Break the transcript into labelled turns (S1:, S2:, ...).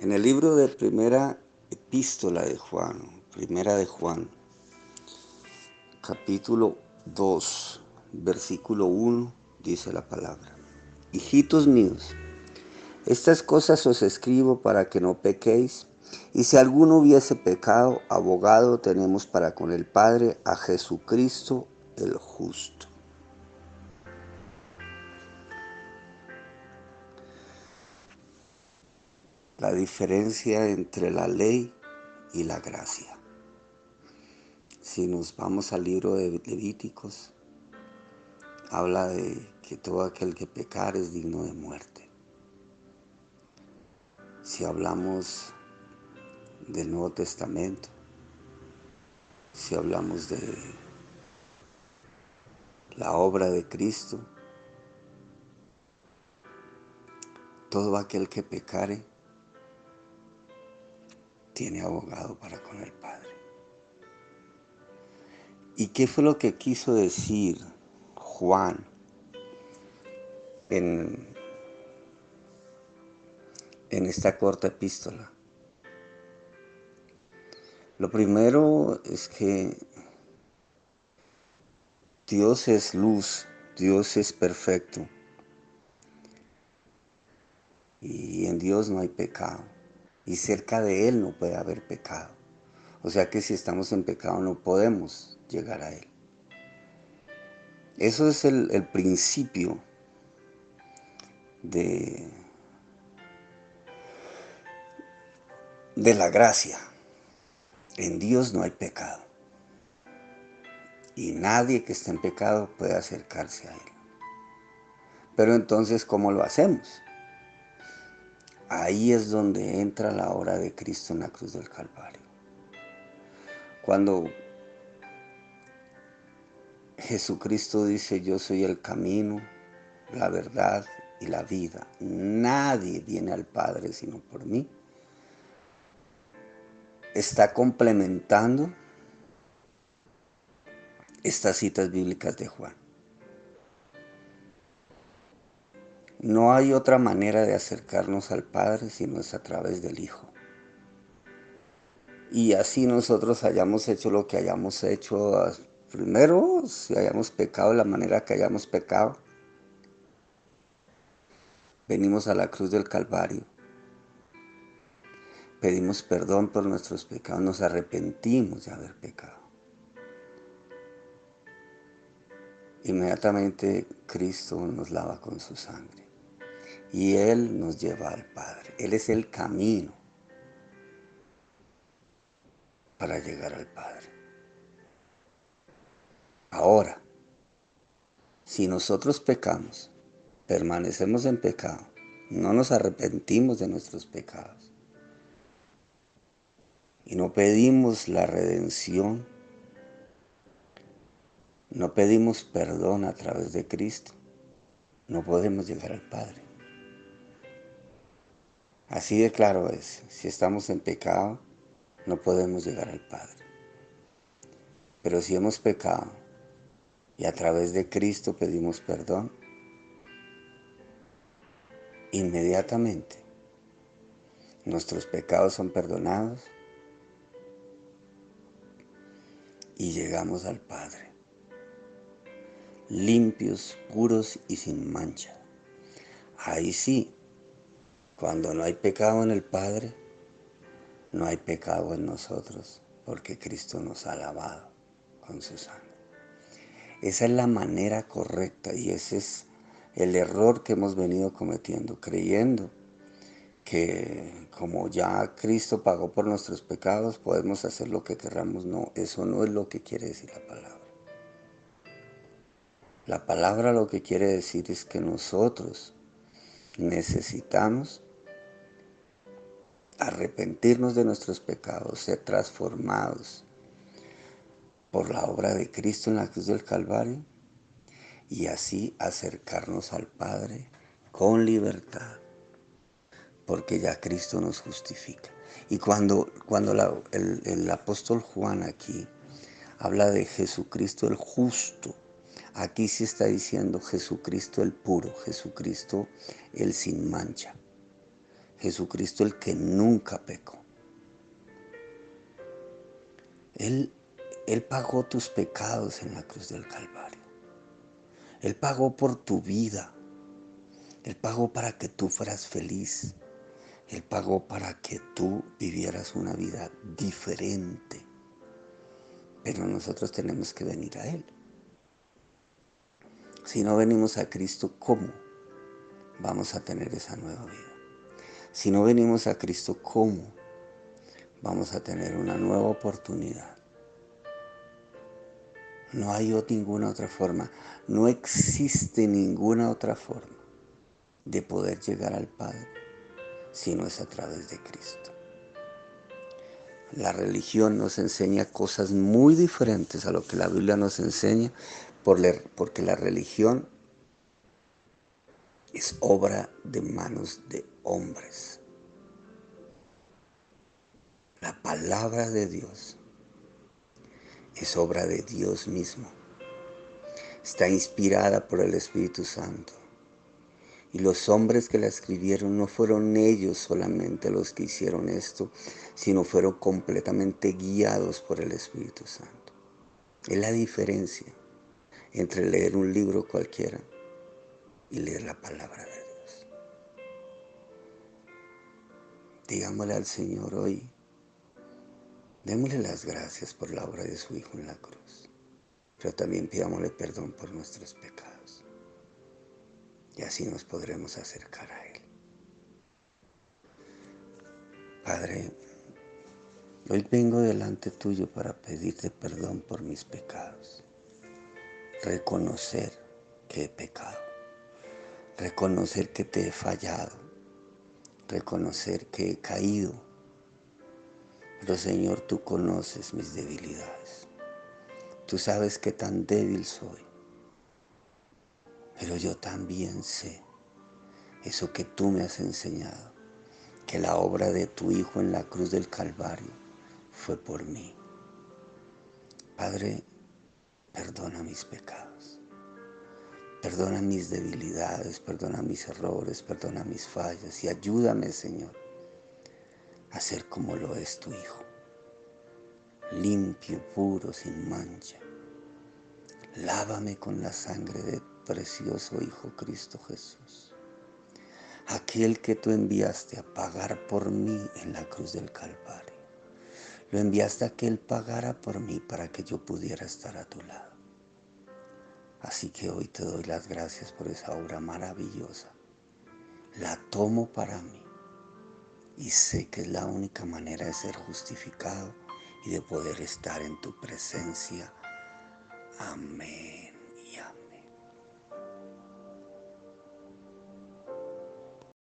S1: En el libro de primera epístola de Juan, primera de Juan, capítulo 2, versículo 1, dice la palabra: Hijitos míos, estas cosas os escribo para que no pequéis, y si alguno hubiese pecado, abogado tenemos para con el Padre, a Jesucristo el justo. La diferencia entre la ley y la gracia. Si nos vamos al libro de Levíticos, habla de que todo aquel que pecar es digno de muerte. Si hablamos del Nuevo Testamento, si hablamos de la obra de Cristo, todo aquel que pecare tiene abogado para con el Padre. ¿Y qué fue lo que quiso decir Juan en esta corta epístola? Lo primero es que Dios es luz, Dios es perfecto y en Dios no hay pecado y cerca de Él no puede haber pecado. O sea que si estamos en pecado no podemos llegar a Él. Eso es el principio de la gracia. En Dios no hay pecado y nadie que esté en pecado puede acercarse a Él. Pero entonces, ¿cómo lo hacemos? Ahí es donde entra la obra de Cristo en la cruz del Calvario. Cuando Jesucristo dice: yo soy el camino, la verdad y la vida. Nadie viene al Padre sino por mí. Está complementando estas citas bíblicas de Juan. No hay otra manera de acercarnos al Padre sino es a través del Hijo. Y así nosotros hayamos hecho lo que hayamos hecho, primero, si hayamos pecado de la manera que hayamos pecado, venimos a la cruz del Calvario, pedimos perdón por nuestros pecados, nos arrepentimos de haber pecado. Inmediatamente Cristo nos lava con su sangre y Él nos lleva al Padre. Él es el camino para llegar al Padre. Ahora, si nosotros pecamos, permanecemos en pecado, no nos arrepentimos de nuestros pecados y no pedimos la redención, no pedimos perdón a través de Cristo, no podemos llegar al Padre. Así de claro es, si estamos en pecado, no podemos llegar al Padre. Pero si hemos pecado y a través de Cristo pedimos perdón, inmediatamente nuestros pecados son perdonados y llegamos al Padre, limpios, puros y sin mancha. Ahí sí, cuando no hay pecado en el Padre, no hay pecado en nosotros, porque Cristo nos ha lavado con su sangre. Esa es la manera correcta y ese es el error que hemos venido cometiendo, creyendo que como ya Cristo pagó por nuestros pecados, podemos hacer lo que queramos. No, eso no es lo que quiere decir la palabra. La palabra lo que quiere decir es que nosotros necesitamos arrepentirnos de nuestros pecados, ser transformados por la obra de Cristo en la cruz del Calvario y así acercarnos al Padre con libertad, porque ya Cristo nos justifica. Y cuando el apóstol Juan aquí habla de Jesucristo el justo, aquí sí está diciendo Jesucristo el puro, Jesucristo el sin mancha, Jesucristo el que nunca pecó. Él pagó tus pecados en la cruz del Calvario. Él pagó por tu vida. Él pagó para que tú fueras feliz. Él pagó para que tú vivieras una vida diferente. Pero nosotros tenemos que venir a Él. Si no venimos a Cristo, ¿cómo vamos a tener esa nueva vida? Si no venimos a Cristo, ¿cómo vamos a tener una nueva oportunidad? No hay ninguna otra forma. No existe ninguna otra forma de poder llegar al Padre si no es a través de Cristo. La religión nos enseña cosas muy diferentes a lo que la Biblia nos enseña, porque la religión es obra de manos de hombres. La palabra de Dios es obra de Dios mismo. Está inspirada por el Espíritu Santo. Y los hombres que la escribieron no fueron ellos solamente los que hicieron esto, sino fueron completamente guiados por el Espíritu Santo. Es la diferencia entre leer un libro cualquiera y leer la palabra de Dios. Digámosle al Señor hoy, démosle las gracias por la obra de su Hijo en la cruz, pero también pidámosle perdón por nuestros pecados. Y así nos podremos acercar a Él. Padre, hoy vengo delante tuyo para pedirte perdón por mis pecados. Reconocer que he pecado. Reconocer que te he fallado. Reconocer que he caído. Pero Señor, tú conoces mis debilidades. Tú sabes qué tan débil soy. Pero yo también sé eso que tú me has enseñado, que la obra de tu Hijo en la cruz del Calvario fue por mí. Padre, perdona mis pecados. Perdona mis debilidades, perdona mis errores, perdona mis fallas y ayúdame, Señor, a ser como lo es tu Hijo, limpio, puro, sin mancha. Lávame con la sangre de precioso Hijo Cristo Jesús, aquel que tú enviaste a pagar por mí en la cruz del Calvario. Lo enviaste a que Él pagara por mí para que yo pudiera estar a tu lado. Así que hoy te doy las gracias por esa obra maravillosa. La tomo para mí y sé que es la única manera de ser justificado y de poder estar en tu presencia. Amén y amén.